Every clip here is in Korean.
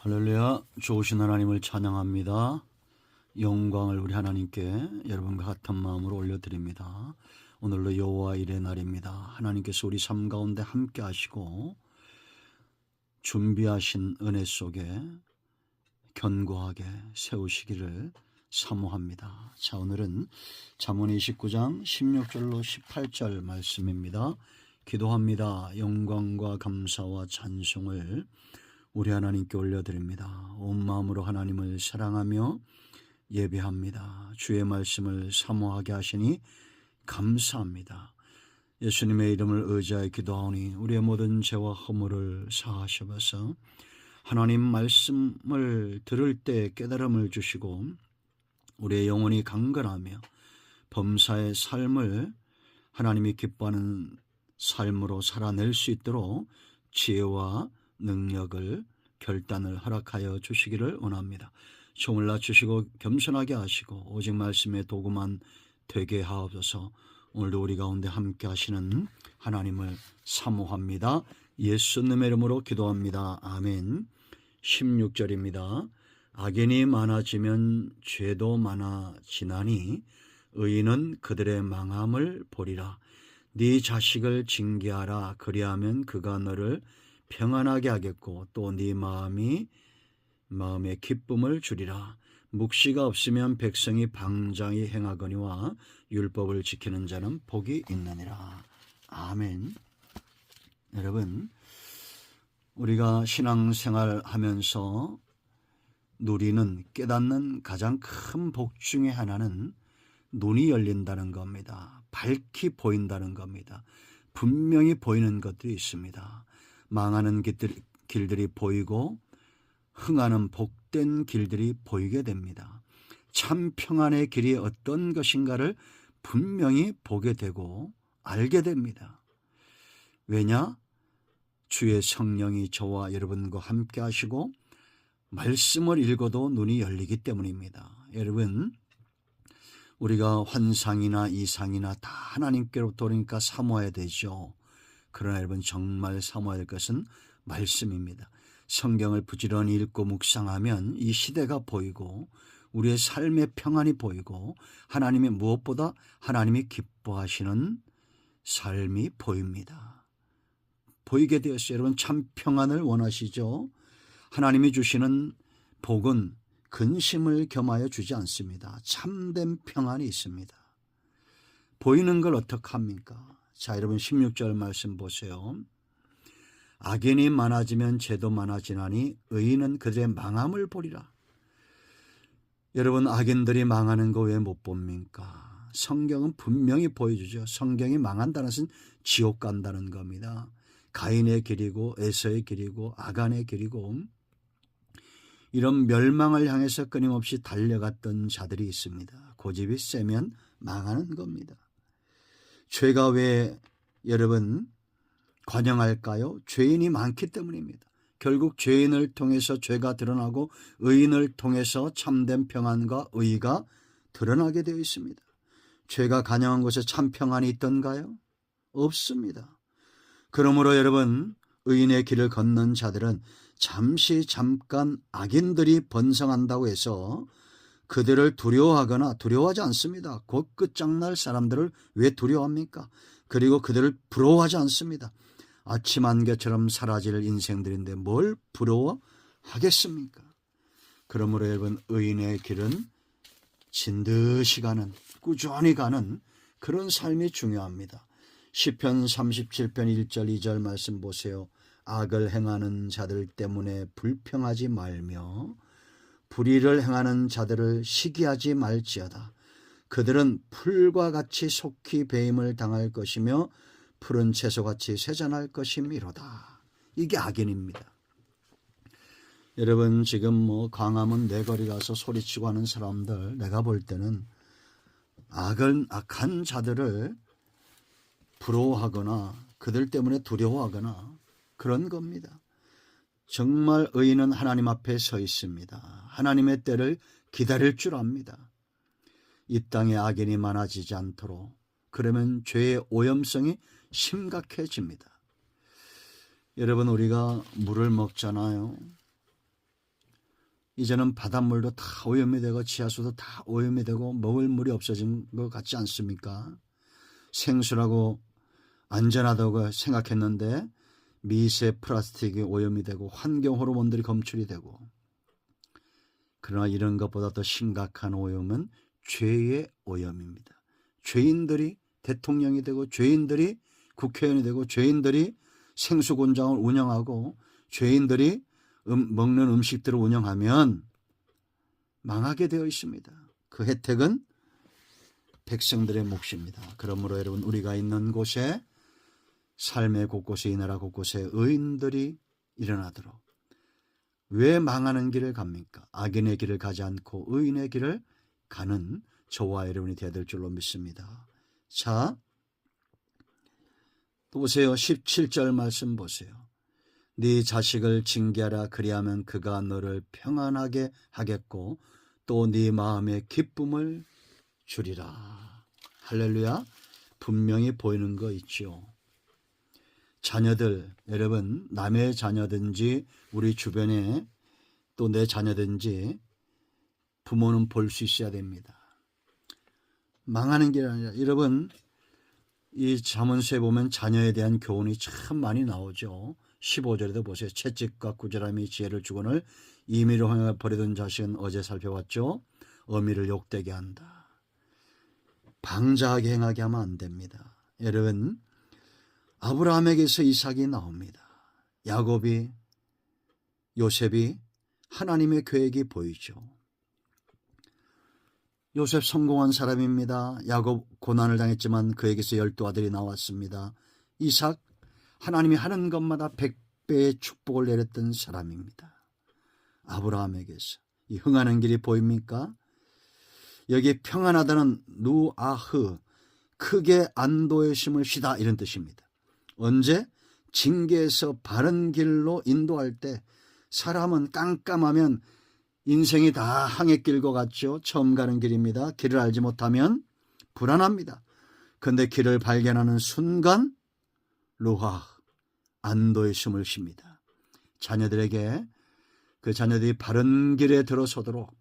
할렐루야. 좋으신 하나님을 찬양합니다. 영광을 우리 하나님께 여러분과 같은 마음으로 올려드립니다. 오늘로 여호와 일의 날입니다. 하나님께서 우리 삶 가운데 함께 하시고 준비하신 은혜 속에 견고하게 세우시기를 사모합니다. 자, 오늘은 잠언 29장 16절로 18절 말씀입니다. 기도합니다. 영광과 감사와 찬송을 우리 하나님께 올려드립니다. 온 마음으로 하나님을 사랑하며 예배합니다. 주의 말씀을 사모하게 하시니 감사합니다. 예수님의 이름을 의지하여 기도하오니 우리의 모든 죄와 허물을 사하셔서 하나님 말씀을 들을 때 깨달음을 주시고 우리의 영혼이 강건하며 범사의 삶을 하나님이 기뻐하는 삶으로 살아낼 수 있도록 지혜와 능력을 결단을 허락하여 주시기를 원합니다. 총을 낮추시고 겸손하게 하시고 오직 말씀의 도구만 되게 하옵소서. 오늘도 우리 가운데 함께 하시는 하나님을 사모합니다. 예수님의 이름으로 기도합니다. 아멘. 16절입니다. 악인이 많아지면 죄도 많아지나니 의인은 그들의 망함을 보리라. 네 자식을 징계하라. 그리하면 그가 너를 평안하게 하겠고 또 네 마음에 기쁨을 주리라. 묵시가 없으면 백성이 방장히 행하거니와 율법을 지키는 자는 복이 있느니라. 아멘. 여러분, 우리가 신앙생활 하면서 누리는 깨닫는 가장 큰 복 중에 하나는 눈이 열린다는 겁니다. 밝히 보인다는 겁니다. 분명히 보이는 것들이 있습니다. 망하는 길들이 보이고 흥하는 복된 길들이 보이게 됩니다. 참 평안의 길이 어떤 것인가를 분명히 보게 되고 알게 됩니다. 왜냐? 주의 성령이 저와 여러분과 함께 하시고 말씀을 읽어도 눈이 열리기 때문입니다. 여러분, 우리가 환상이나 이상이나 다 하나님께로부터 오니까 사모해야 되죠. 그러나 여러분, 정말 사모해야 될 것은 말씀입니다. 성경을 부지런히 읽고 묵상하면 이 시대가 보이고 우리의 삶의 평안이 보이고 하나님의 무엇보다 하나님이 기뻐하시는 삶이 보입니다. 보이게 되었어요. 여러분, 참 평안을 원하시죠? 하나님이 주시는 복은 근심을 겸하여 주지 않습니다. 참된 평안이 있습니다. 보이는 걸 어떡합니까? 자, 여러분 16절 말씀 보세요. 악인이 많아지면 죄도 많아지나니 의인은 그들의 망함을 보리라. 여러분, 악인들이 망하는 거 왜 못 봅니까? 성경은 분명히 보여주죠. 성경이 망한다는 것은 지옥 간다는 겁니다. 가인의 길이고 에서의 길이고 아간의 길이고 이런 멸망을 향해서 끊임없이 달려갔던 자들이 있습니다. 고집이 세면 망하는 겁니다. 죄가 왜 여러분 관영할까요? 죄인이 많기 때문입니다. 결국 죄인을 통해서 죄가 드러나고 의인을 통해서 참된 평안과 의의가 드러나게 되어 있습니다. 죄가 관영한 곳에 참 평안이 있던가요? 없습니다. 그러므로 여러분, 의인의 길을 걷는 자들은 잠깐 악인들이 번성한다고 해서 그들을 두려워하거나 두려워하지 않습니다. 곧 끝장날 사람들을 왜 두려워합니까? 그리고 그들을 부러워하지 않습니다. 아침 안개처럼 사라질 인생들인데 뭘 부러워하겠습니까? 그러므로 여러분, 의인의 길은 진듯이 가는, 꾸준히 가는 그런 삶이 중요합니다. 시편 37편 1절 2절 말씀 보세요. 악을 행하는 자들 때문에 불평하지 말며 불의를 행하는 자들을 시기하지 말지어다. 그들은 풀과 같이 속히 배임을 당할 것이며 푸른 채소같이 쇠잔할 것이미로다. 이게 악인입니다. 여러분, 지금 광화문 내거리 가서 소리치고 하는 사람들, 내가 볼 때는 악한 자들을 부러워하거나 그들 때문에 두려워하거나 그런 겁니다. 정말 의인은 하나님 앞에 서 있습니다. 하나님의 때를 기다릴 줄 압니다. 이 땅에 악인이 많아지지 않도록, 그러면 죄의 오염성이 심각해집니다. 여러분, 우리가 물을 먹잖아요. 이제는 바닷물도 다 오염이 되고 지하수도 다 오염이 되고 먹을 물이 없어진 것 같지 않습니까? 생수라고 안전하다고 생각했는데 미세 플라스틱이 오염이 되고 환경 호르몬들이 검출이 되고, 그러나 이런 것보다 더 심각한 오염은 죄의 오염입니다. 죄인들이 대통령이 되고 죄인들이 국회의원이 되고 죄인들이 생수공장을 운영하고 죄인들이 먹는 음식들을 운영하면 망하게 되어 있습니다. 그 혜택은 백성들의 몫입니다. 그러므로 여러분, 우리가 있는 곳에, 삶의 곳곳에, 이 나라 곳곳에 의인들이 일어나도록. 왜 망하는 길을 갑니까? 악인의 길을 가지 않고 의인의 길을 가는 저와 여러분이 되어야 될 줄로 믿습니다. 자, 또 보세요. 17절 말씀 보세요. 네 자식을 징계하라. 그리하면 그가 너를 평안하게 하겠고 또 네 마음에 기쁨을 주리라. 할렐루야. 분명히 보이는 거 있죠. 자녀들, 여러분, 남의 자녀든지 우리 주변에 또 내 자녀든지 부모는 볼 수 있어야 됩니다. 망하는 게 아니라, 여러분, 이 잠언서에 보면 자녀에 대한 교훈이 참 많이 나오죠. 15절에도 보세요. 채찍과 꾸지람이 지혜를 주거늘 임의로 행하여 버리던 자식은, 어제 살펴봤죠. 어미를 욕되게 한다. 방자하게 행하게 하면 안 됩니다. 여러분, 아브라함에게서 이삭이 나옵니다. 야곱이, 요셉이, 하나님의 계획이 보이죠. 요셉 성공한 사람입니다. 야곱 고난을 당했지만 그에게서 12아들이 나왔습니다. 이삭, 하나님이 하는 것마다 100배의 축복을 내렸던 사람입니다. 아브라함에게서 이 흥하는 길이 보입니까? 여기 평안하다는 누아흐, 크게 안도의 심을 쉬다, 이런 뜻입니다. 언제? 징계에서 바른 길로 인도할 때, 사람은 깜깜하면 인생이 다 항해길과 같죠. 처음 가는 길입니다. 길을 알지 못하면 불안합니다. 그런데 길을 발견하는 순간 루아, 안도의 숨을 쉽니다. 자녀들에게, 그 자녀들이 바른 길에 들어서도록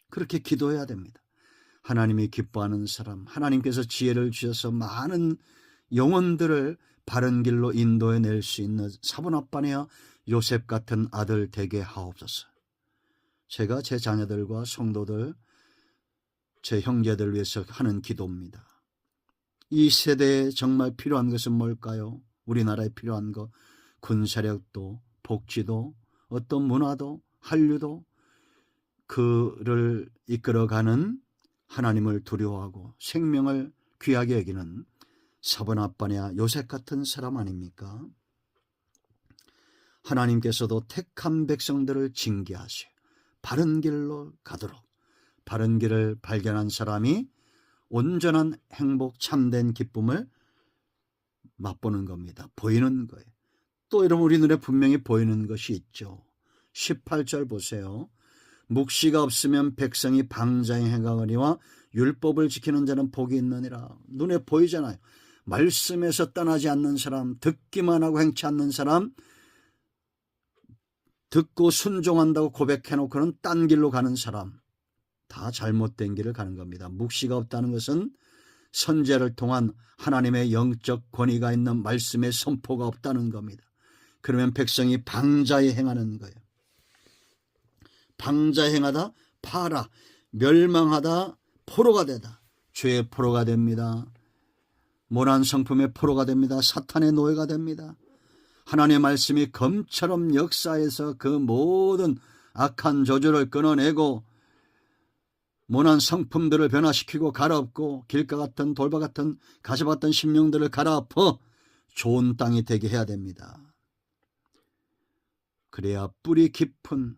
그렇게 기도해야 됩니다. 하나님이 기뻐하는 사람, 하나님께서 지혜를 주셔서 많은 영혼들을 바른 길로 인도해낼 수 있는 사분아빠네야 요셉 같은 아들 되게 하옵소서. 제가 제 자녀들과 성도들, 제 형제들 위해서 하는 기도입니다. 이 세대에 정말 필요한 것은 뭘까요? 우리나라에 필요한 것, 군사력도, 복지도, 어떤 문화도, 한류도, 그를 이끌어가는 하나님을 두려워하고 생명을 귀하게 여기는 사분아빠냐 요셉 같은 사람 아닙니까? 하나님께서도 택한 백성들을 징계하시고 바른 길로 가도록, 바른 길을 발견한 사람이 온전한 행복, 참된 기쁨을 맛보는 겁니다. 보이는 거예요. 또 여러분, 우리 눈에 분명히 보이는 것이 있죠. 18절 보세요. 묵시가 없으면 백성이 방자히 행하거니와 율법을 지키는 자는 복이 있느니라. 눈에 보이잖아요. 말씀에서 떠나지 않는 사람, 듣기만 하고 행치 않는 사람, 듣고 순종한다고 고백해놓고는 딴 길로 가는 사람, 다 잘못된 길을 가는 겁니다. 묵시가 없다는 것은 선제를 통한 하나님의 영적 권위가 있는 말씀의 선포가 없다는 겁니다. 그러면 백성이 방자히 행하는 거예요. 방자히 행하다 파라, 멸망하다 포로가 되다, 죄의 포로가 됩니다. 모난 성품의 포로가 됩니다. 사탄의 노예가 됩니다. 하나님의 말씀이 검처럼 역사해서 그 모든 악한 저주를 끊어내고 모난 성품들을 변화시키고 갈아엎고 길가 같은 돌바 같은 가시 같은 심령들을 갈아엎어 좋은 땅이 되게 해야 됩니다. 그래야 뿌리 깊은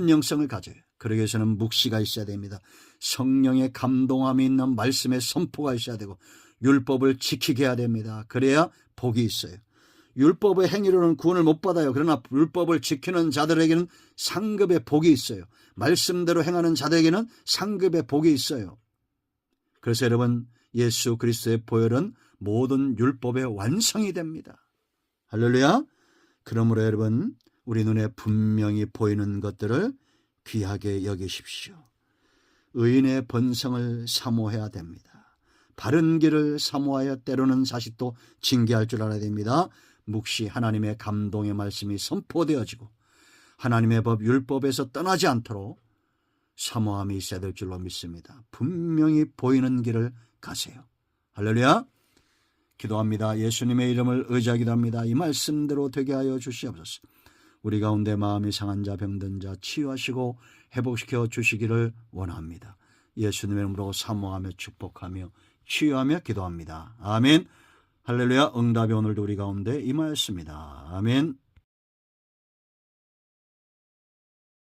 영성을 가져요. 그러기 위해서는 묵시가 있어야 됩니다. 성령의 감동함이 있는 말씀의 선포가 있어야 되고 율법을 지키게 해야 됩니다. 그래야 복이 있어요. 율법의 행위로는 구원을 못 받아요. 그러나 율법을 지키는 자들에게는 상급의 복이 있어요. 말씀대로 행하는 자들에게는 상급의 복이 있어요. 그래서 여러분, 예수 그리스도의 보혈은 모든 율법의 완성이 됩니다. 할렐루야. 그러므로 여러분, 우리 눈에 분명히 보이는 것들을 귀하게 여기십시오. 의인의 번성을 사모해야 됩니다. 바른 길을 사모하여 때로는 자식도 징계할 줄 알아야 됩니다. 묵시 하나님의 감동의 말씀이 선포되어지고 하나님의 법 율법에서 떠나지 않도록 사모함이 있어야 될 줄로 믿습니다. 분명히 보이는 길을 가세요. 할렐루야. 기도합니다. 예수님의 이름을 의지하기도 합니다. 이 말씀대로 되게 하여 주시옵소서. 우리 가운데 마음이 상한 자, 병든 자 치유하시고 회복시켜 주시기를 원합니다. 예수님의 이름으로 사모하며 축복하며 치유하며 기도합니다. 아멘. 할렐루야. 응답이 오늘도 우리 가운데 임하였습니다. 아멘.